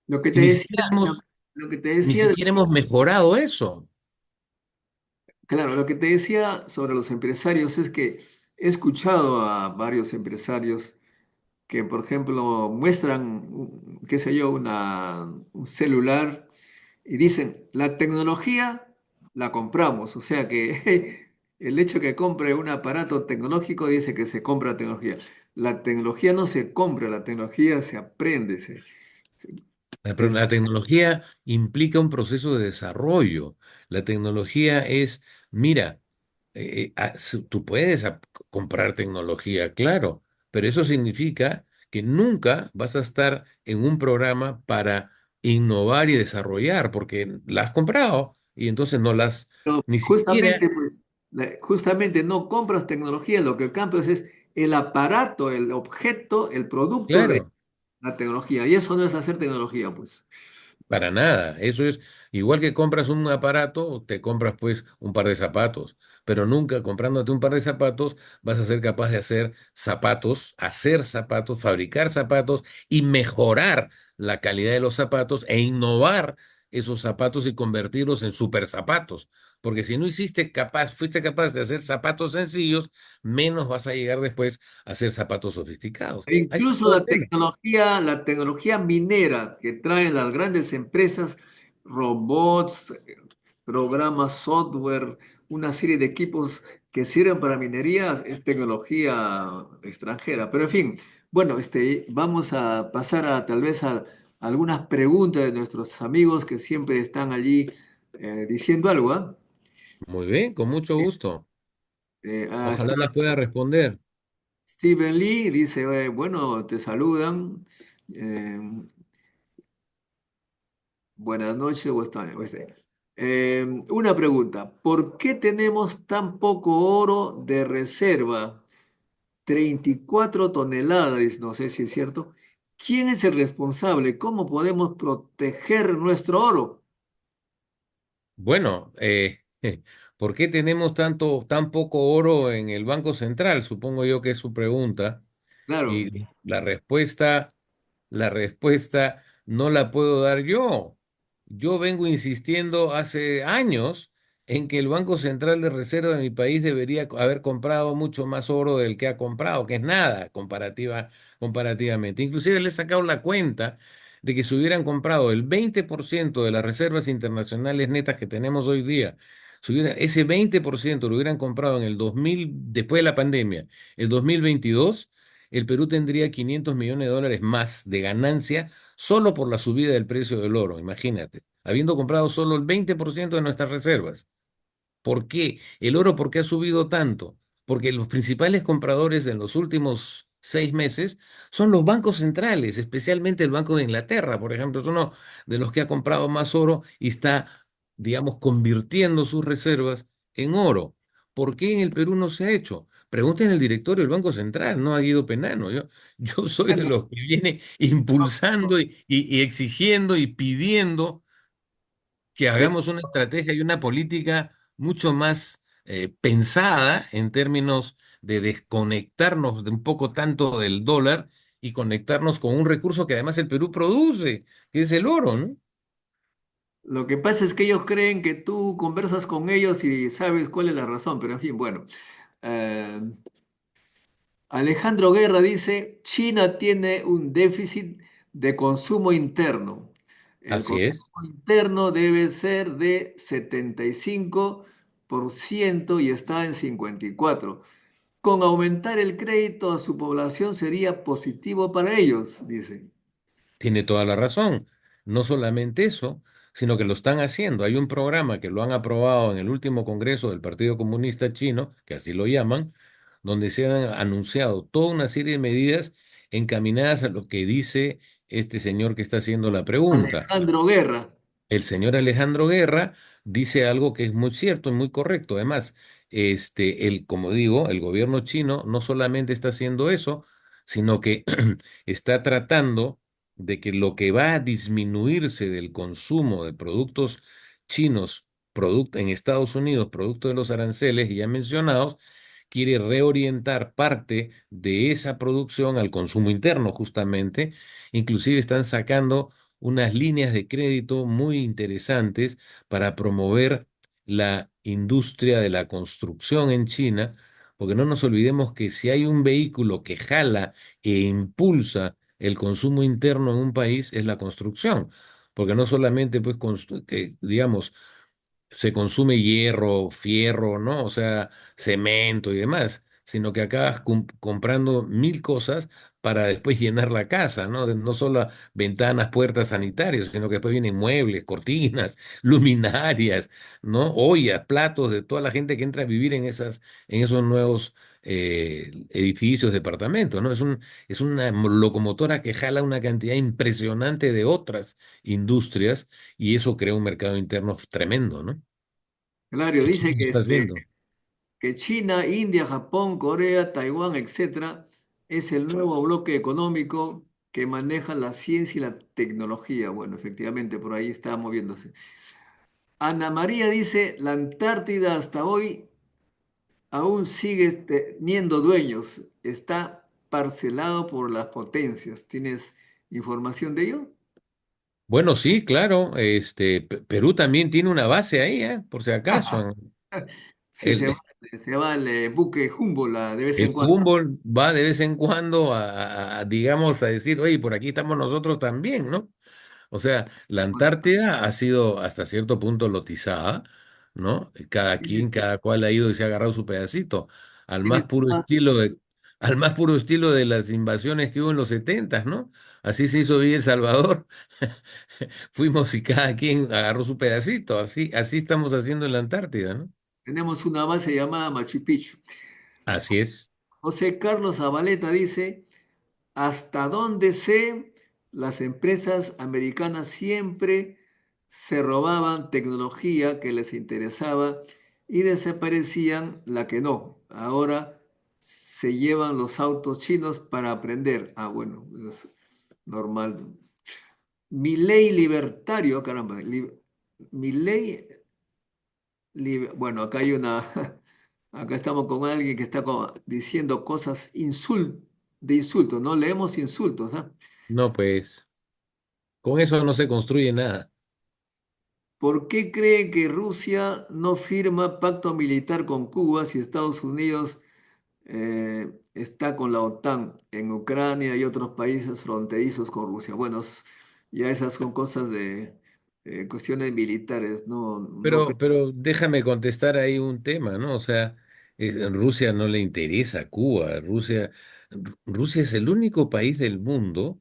Lo que te Y ni decía, siquiera hemos, lo que te ni decía, siquiera hemos mejorado eso. claro, lo que te decía sobre los empresarios es que he escuchado a varios empresarios que, por ejemplo, muestran, qué sé yo, un celular y dicen, la tecnología la compramos. O sea que el hecho que compre un aparato tecnológico dice que se compra tecnología. La tecnología no se compra, la tecnología se aprende. Es- La tecnología implica un proceso de desarrollo. La tecnología es, mira, tú puedes comprar tecnología, claro, pero eso significa que nunca vas a estar en un programa para innovar y desarrollar, porque la has comprado y entonces no las, pero ni siquiera, justamente, pues, justamente no compras tecnología, lo que compras es el aparato, el objeto, el producto de claro. la tecnología. Y eso no es hacer tecnología, pues. Para nada. Eso es igual que compras un aparato, te compras pues un par de zapatos, pero nunca comprándote un par de zapatos vas a ser capaz de hacer zapatos, fabricar zapatos y mejorar la calidad de los zapatos e innovar esos zapatos y convertirlos en super zapatos. Porque si no fuiste capaz de hacer zapatos sencillos, menos vas a llegar después a hacer zapatos sofisticados. E Ahí está incluso todo el tema. la tecnología minera que traen las grandes empresas, robots, programas, software, una serie de equipos que sirven para minería, es tecnología extranjera. Pero en fin, bueno, vamos a pasar a tal vez a algunas preguntas de nuestros amigos que siempre están allí diciendo algo, ¿ah? Muy bien, con mucho gusto. Ojalá Está las pueda responder. Steven Lee, dice, bueno, te saludan. eh, Buenas noches, una pregunta, ¿por qué tenemos tan poco oro de reserva? 34 toneladas, no sé si es cierto. ¿Quién es el responsable? ¿Cómo podemos proteger nuestro oro? Bueno, ¿por qué tenemos tan poco oro en el Banco Central? Supongo yo que es su pregunta. Claro, Y la respuesta no la puedo dar yo. Yo vengo insistiendo hace años en que el Banco Central de Reserva de mi país debería haber comprado mucho más oro del que ha comprado, que es nada comparativamente. Inclusive le he sacado la cuenta de que si hubieran comprado el 20% de las reservas internacionales netas que tenemos hoy día, ese 20% lo hubieran comprado en el 2000, después de la pandemia, el 2022, el Perú tendría 500 millones de dólares más de ganancia solo por la subida del precio del oro, imagínate, habiendo comprado solo el 20% de nuestras reservas. ¿Por qué? El oro, ¿por qué ha subido tanto? Porque los principales compradores en los últimos 6 meses son los bancos centrales, especialmente el Banco de Inglaterra, por ejemplo, es uno de los que ha comprado más oro y está, digamos, convirtiendo sus reservas en oro. ¿Por qué en el Perú no se ha hecho? Pregunten al directorio del Banco Central, no a Guido Penano. Yo soy de los que viene impulsando y exigiendo y pidiendo que hagamos una estrategia y una política mucho más pensada en términos de desconectarnos de un poco tanto del dólar y conectarnos con un recurso que además el Perú produce, que es el oro, ¿no? lo que pasa es que ellos creen que tú conversas con ellos y sabes cuál es la razón, pero en fin, bueno. Eh, Alejandro Guerra dice, China tiene un déficit de consumo interno. El Así es. consumo interno debe ser de 75% y está en 54%. Con aumentar el crédito a su población sería positivo para ellos, dice. Tiene toda la razón. No solamente eso, sino que lo están haciendo. Hay un programa que lo han aprobado en el último Congreso del Partido Comunista Chino, que así lo llaman, donde se han anunciado toda una serie de medidas encaminadas a lo que dice este señor que está haciendo la pregunta. Alejandro Guerra. El señor Alejandro Guerra dice algo que es muy cierto y muy correcto. Además, como digo, el gobierno chino no solamente está haciendo eso, sino que está tratando de que lo que va a disminuirse del consumo de productos chinos en Estados Unidos, producto de los aranceles ya mencionados, quiere reorientar parte de esa producción al consumo interno, justamente. Inclusive están sacando unas líneas de crédito muy interesantes para promover la industria de la construcción en China, porque no nos olvidemos que si hay un vehículo que jala e impulsa el consumo interno en un país, es la construcción, porque no solamente, pues, que, digamos, se consume hierro, fierro, ¿no? O sea, cemento y demás, sino que acabas comprando mil cosas para después llenar la casa, ¿no? No solo ventanas, puertas sanitarios, sino que después vienen muebles, cortinas, luminarias, ¿no? Ollas, platos de toda la gente que entra a vivir en esos nuevos edificios, departamentos, ¿no? Es una locomotora que jala una cantidad impresionante de otras industrias y eso crea un mercado interno tremendo, ¿no? Claro, Que tú dice lo estás viendo. que China, India, Japón, Corea, Taiwán, etcétera, es el nuevo bloque económico que maneja la ciencia y la tecnología. Bueno, efectivamente, por ahí está moviéndose. Ana María dice, la Antártida hasta hoy aún sigue teniendo dueños, está parcelado por las potencias. ¿Tienes información de ello? Bueno, sí, claro, Perú también tiene una base ahí, ¿eh? Por si acaso. Sí, El, se va el buque Humboldt de vez en el cuando. Humboldt va de vez en cuando digamos, a decir, oye, por aquí estamos nosotros también, ¿no? O sea, la Antártida ha sido hasta cierto punto lotizada, ¿no? Cada Sí, quien, sí, sí. cada cual ha ido y se ha agarrado su pedacito, al más Tienes puro una- estilo al más puro estilo de las invasiones que hubo en los setentas, ¿no? Así se hizo bien El Salvador. Fuimos y cada quien agarró su pedacito, así estamos haciendo en la Antártida, ¿no? tenemos una base llamada Machu Picchu. Así es. José Carlos Zabaleta dice, hasta donde sé, las empresas americanas siempre se robaban tecnología que les interesaba y desaparecían la que no. Ahora se llevan los autos chinos para aprender. Ah, bueno, es normal. Mi ley libertario, caramba. Mi ley, bueno, acá hay una, acá estamos con alguien que está diciendo cosas de insultos, no leemos insultos, ¿ah? No, pues, con eso no se construye nada. ¿Por qué cree que Rusia no firma pacto militar con Cuba si Estados Unidos está con la OTAN en Ucrania y otros países fronterizos con Rusia? Bueno, ya esas son cosas de cuestiones militares, no creo. Pero déjame contestar ahí un tema, ¿no? O sea, Rusia no le interesa Cuba. Rusia es el único país del mundo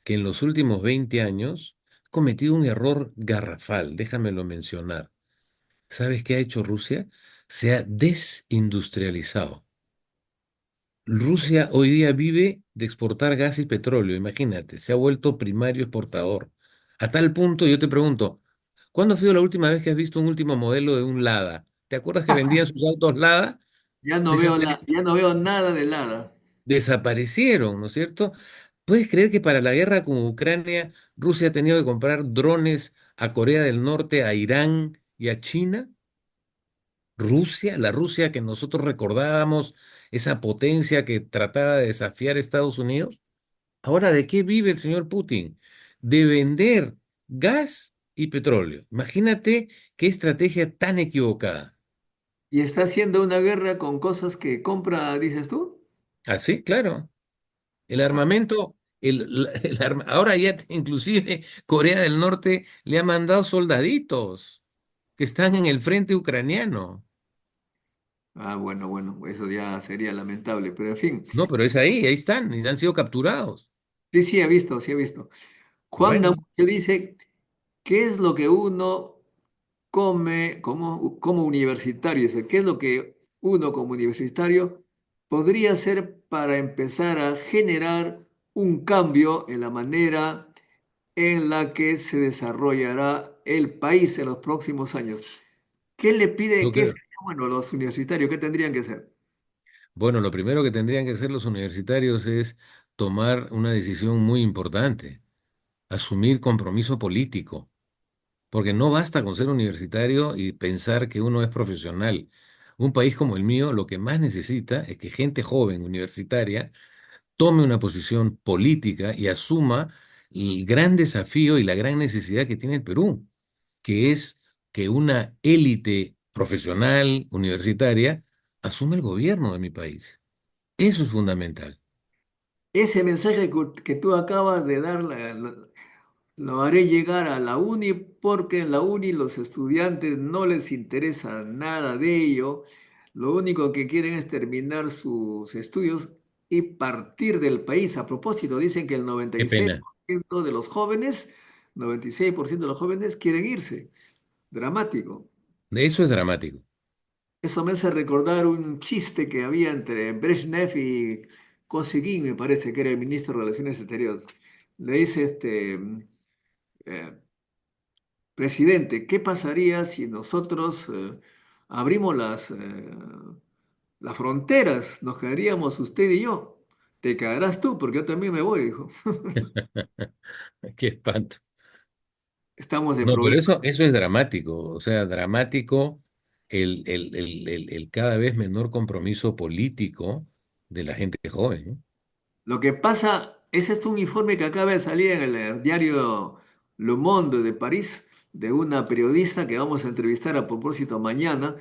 que en los últimos 20 años ha cometido un error garrafal. Déjamelo mencionar. ¿Sabes qué ha hecho Rusia? Se ha desindustrializado. Rusia hoy día vive de exportar gas y petróleo, imagínate, se ha vuelto primario exportador. A tal punto, yo te pregunto, ¿cuándo ha sido la última vez que has visto un último modelo de un Lada? ¿Te acuerdas que vendían sus autos Lada? Ya no veo nada de nada. Desaparecieron, ¿no es cierto? ¿Puedes creer que para la guerra con Ucrania Rusia ha tenido que comprar drones a Corea del Norte, a Irán y a China? Rusia, la Rusia que nosotros recordábamos, esa potencia que trataba de desafiar a Estados Unidos. Ahora, ¿de qué vive el señor Putin? De vender gas y petróleo. Imagínate qué estrategia tan equivocada. Y está haciendo una guerra con cosas que compra, dices tú. Así, claro. El armamento, ahora ya inclusive Corea del Norte le ha mandado soldaditos que están en el frente ucraniano. Ah, bueno, bueno, eso ya sería lamentable, pero en fin. No, pero es ahí están, y han sido capturados. Sí, sí, he visto, sí, he visto. Juan Bueno, Namucho dice, ¿qué es lo que uno come como universitario? Dice, ¿qué es lo que uno como universitario podría hacer para empezar a generar un cambio en la manera en la que se desarrollará el país en los próximos años? ¿Qué le pide, lo qué es, que, bueno, los universitarios, qué tendrían que hacer? bueno, lo primero que tendrían que hacer los universitarios es tomar una decisión muy importante, asumir compromiso político. Porque no basta con ser universitario y pensar que uno es profesional. Un país como el mío lo que más necesita es que gente joven universitaria tome una posición política y asuma el gran desafío y la gran necesidad que tiene el Perú, que es que una élite profesional universitaria asuma el gobierno de mi país. Eso es fundamental. Ese mensaje que tú acabas de dar, lo haré llegar a la uni porque en la uni los estudiantes no les interesa nada de ello. Lo único que quieren es terminar sus estudios y partir del país. A propósito, dicen que el noventa Qué y seis pena. por ciento de los jóvenes, 96% de los jóvenes quieren irse. Dramático. Eso es dramático. Eso me hace recordar un chiste que había entre Brezhnev y Kosygin, me parece que era el ministro de Relaciones Exteriores. Le dice eh, presidente, ¿qué pasaría si nosotros abrimos las fronteras? Nos quedaríamos usted y yo. Te quedarás tú, porque yo también me voy, dijo. Qué espanto. Estamos en No, pero problemas. eso es dramático. O sea, dramático el cada vez menor compromiso político de la gente joven, ¿no? Lo que pasa es un informe que acaba de salir en el diario Le Monde de París, de una periodista que vamos a entrevistar a propósito mañana.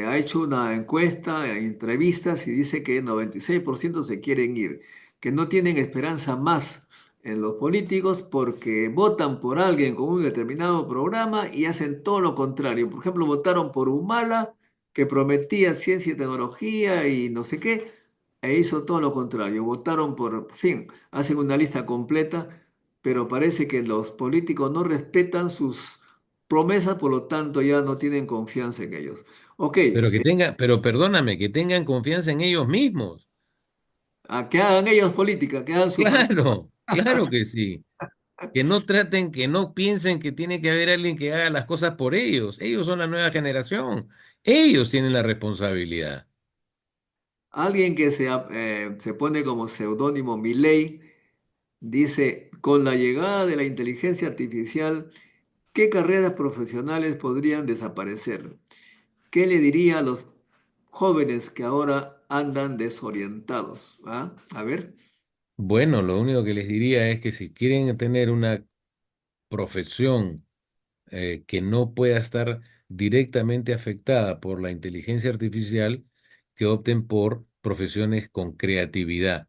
Ha hecho una encuesta, entrevistas y dice que 96% se quieren ir, que no tienen esperanza más en los políticos porque votan por alguien con un determinado programa y hacen todo lo contrario. Por ejemplo, votaron por Humala, que prometía ciencia y tecnología y no sé qué, e hizo todo lo contrario. Votaron por, en fin, hacen una lista completa, pero parece que los políticos no respetan sus promesas, por lo tanto ya no tienen confianza en ellos. Ok, Pero perdóname, que tengan confianza en ellos mismos. a que hagan ellos política, que hagan su partido. Claro, claro que sí. Que no traten, que no piensen que tiene que haber alguien que haga las cosas por ellos. Ellos son la nueva generación. Ellos tienen la responsabilidad. Alguien que se pone como seudónimo Milei dice, con la llegada de la inteligencia artificial, ¿qué carreras profesionales podrían desaparecer? ¿Qué le diría a los jóvenes que ahora andan desorientados? ¿Ah? A ver. Bueno, lo único que les diría es que si quieren tener una profesión que no pueda estar directamente afectada por la inteligencia artificial, que opten por profesiones con creatividad.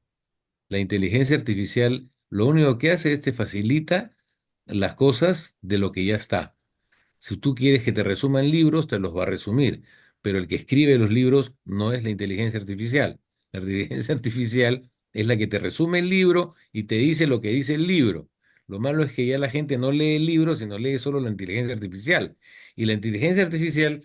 La inteligencia artificial lo único que hace es te facilita las cosas de lo que ya está. Si tú quieres que te resuman libros, te los va a resumir, pero el que escribe los libros no es la inteligencia artificial. La inteligencia artificial es la que te resume el libro y te dice lo que dice el libro. Lo malo es que ya la gente no lee el libro, sino lee solo la inteligencia artificial. Y la inteligencia artificial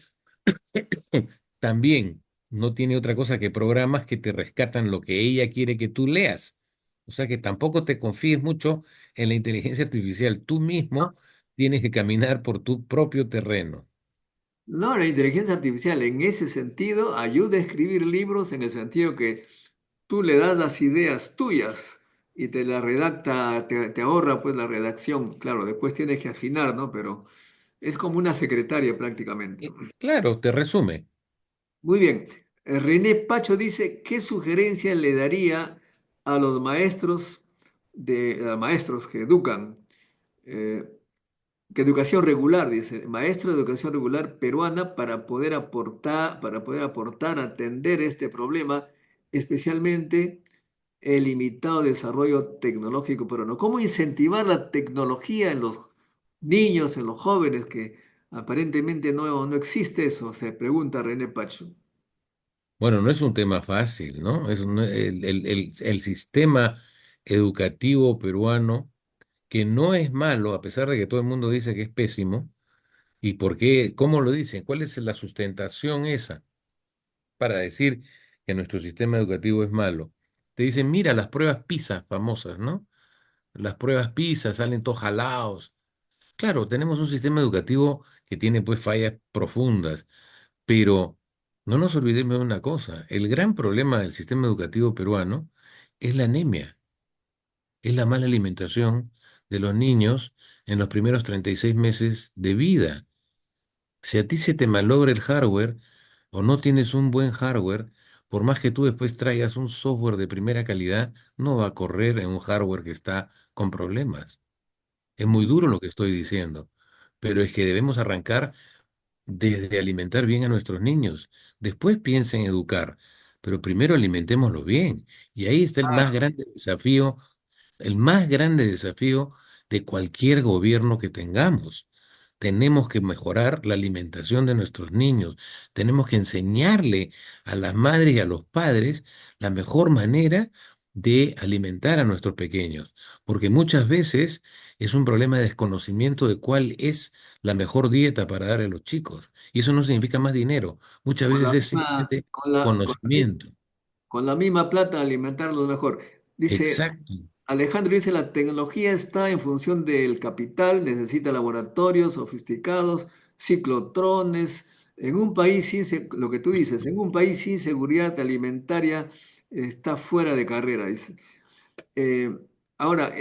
también no tiene otra cosa que programas que te rescatan lo que ella quiere que tú leas. O sea que tampoco te confíes mucho en la inteligencia artificial. Tú mismo tienes que caminar por tu propio terreno. No, la inteligencia artificial en ese sentido ayuda a escribir libros en el sentido que tú le das las ideas tuyas y te la redacta, te ahorra pues la redacción. Claro, después tienes que afinar, ¿no? Pero es como una secretaria prácticamente. Claro, te resume. Muy bien. René Pacho dice, ¿qué sugerencia le daría a los maestros a maestros que educan? Eh, que educación regular, dice, maestro de educación regular peruana para poder aportar, atender este problema, especialmente el limitado desarrollo tecnológico peruano. ¿Cómo incentivar la tecnología en los niños, en los jóvenes, que aparentemente no existe eso? Se pregunta René Pacho. Bueno, no es un tema fácil, ¿no? El sistema educativo peruano, que no es malo, a pesar de que todo el mundo dice que es pésimo. ¿Y por qué? ¿Cómo lo dicen? ¿Cuál es la sustentación esa para decir que nuestro sistema educativo es malo? Te dicen, mira las pruebas PISA famosas, ¿no? Las pruebas PISA salen todos jalados. Claro, tenemos un sistema educativo que tiene pues fallas profundas, pero no nos olvidemos de una cosa, el gran problema del sistema educativo peruano es la anemia, es la mala alimentación de los niños en los primeros 36 meses de vida. Si a ti se te malogra el hardware o no tienes un buen hardware, por más que tú después traigas un software de primera calidad, no va a correr en un hardware que está con problemas. Es muy duro lo que estoy diciendo, pero es que debemos arrancar desde alimentar bien a nuestros niños. Después piensen en educar, pero primero alimentémoslos bien. Y ahí está el más grande desafío de cualquier gobierno que tengamos. Tenemos que mejorar la alimentación de nuestros niños. Tenemos que enseñarle a las madres y a los padres la mejor manera de alimentar a nuestros pequeños, porque muchas veces es un problema de desconocimiento de cuál es la mejor dieta para dar a los chicos. Y eso no significa más dinero, muchas Con veces la es misma, simplemente conocimiento. con la misma plata alimentarlos mejor. Dice, Exacto. Alejandro dice, la tecnología está en función del capital, necesita laboratorios sofisticados, ciclotrones. En un país lo que tú dices, en un país sin seguridad alimentaria está fuera de carrera, dice. Eh, ahora,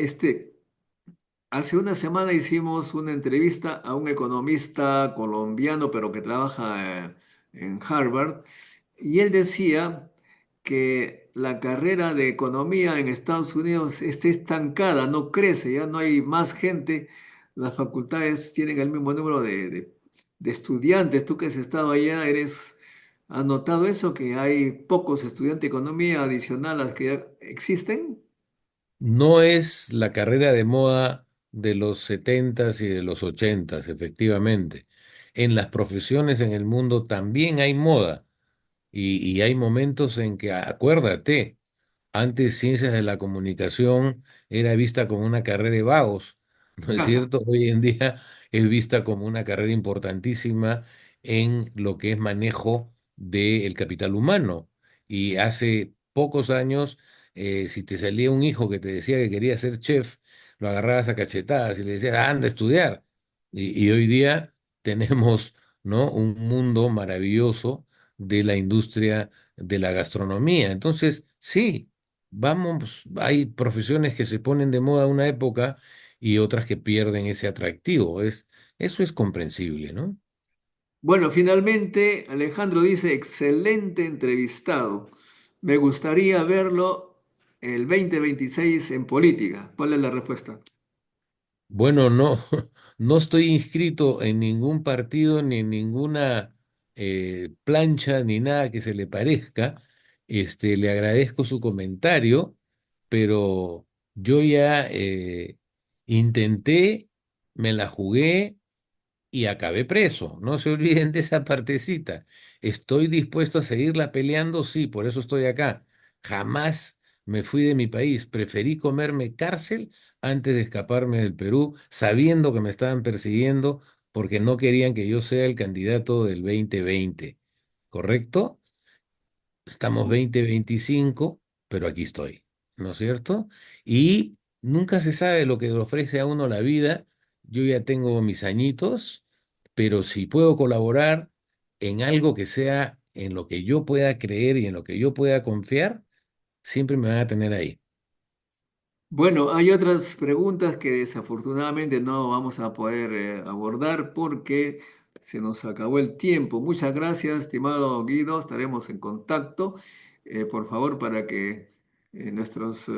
hace una semana hicimos una entrevista a un economista colombiano, pero que trabaja en Harvard, y él decía que la carrera de economía en Estados Unidos está estancada, no crece, ya no hay más gente. Las facultades tienen el mismo número de estudiantes. Tú que has estado allá, ¿has notado eso? Que hay pocos estudiantes de economía adicional a las que ya existen. No es la carrera de moda de los setentas y de los ochentas, efectivamente. En las profesiones en el mundo también hay moda y hay momentos en que, acuérdate, antes ciencias de la comunicación era vista como una carrera de vagos, ¿no es cierto? Hoy en día es vista como una carrera importantísima en lo que es manejo del capital humano. Y hace pocos años, si te salía un hijo que te decía que quería ser chef, lo agarrabas a cachetadas y le decías, anda a estudiar. Y hoy día tenemos, ¿no?, un mundo maravilloso de la industria de la gastronomía. Entonces, sí. Vamos, hay profesiones que se ponen de moda una época y otras que pierden ese atractivo. Eso es comprensible, ¿no? Bueno, finalmente Alejandro dice, excelente entrevistado. Me gustaría verlo el 2026 en política. ¿Cuál es la respuesta? Bueno, no, no estoy inscrito en ningún partido ni en ninguna plancha ni nada que se le parezca. Le agradezco su comentario, pero yo ya intenté, me la jugué y acabé preso. No se olviden de esa partecita. ¿Estoy dispuesto a seguirla peleando? Sí, por eso estoy acá. Jamás me fui de mi país. Preferí comerme cárcel antes de escaparme del Perú, sabiendo que me estaban persiguiendo porque no querían que yo sea el candidato del 2020. ¿Correcto? Estamos 2025, pero aquí estoy, ¿no es cierto? Y nunca se sabe lo que le ofrece a uno la vida. Yo ya tengo mis añitos, pero si puedo colaborar en algo que sea en lo que yo pueda creer y en lo que yo pueda confiar, siempre me van a tener ahí. Bueno, hay otras preguntas que desafortunadamente no vamos a poder abordar porque se nos acabó el tiempo. Muchas gracias, estimado Guido. Estaremos en contacto, por favor, para que nuestros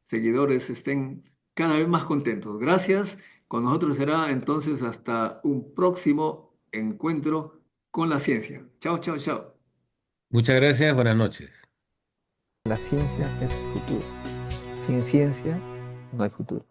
seguidores estén cada vez más contentos. Gracias. Con nosotros será entonces hasta un próximo encuentro con la ciencia. Chao, chao, chao. Muchas gracias, buenas noches. La ciencia es el futuro. Sin ciencia no hay futuro.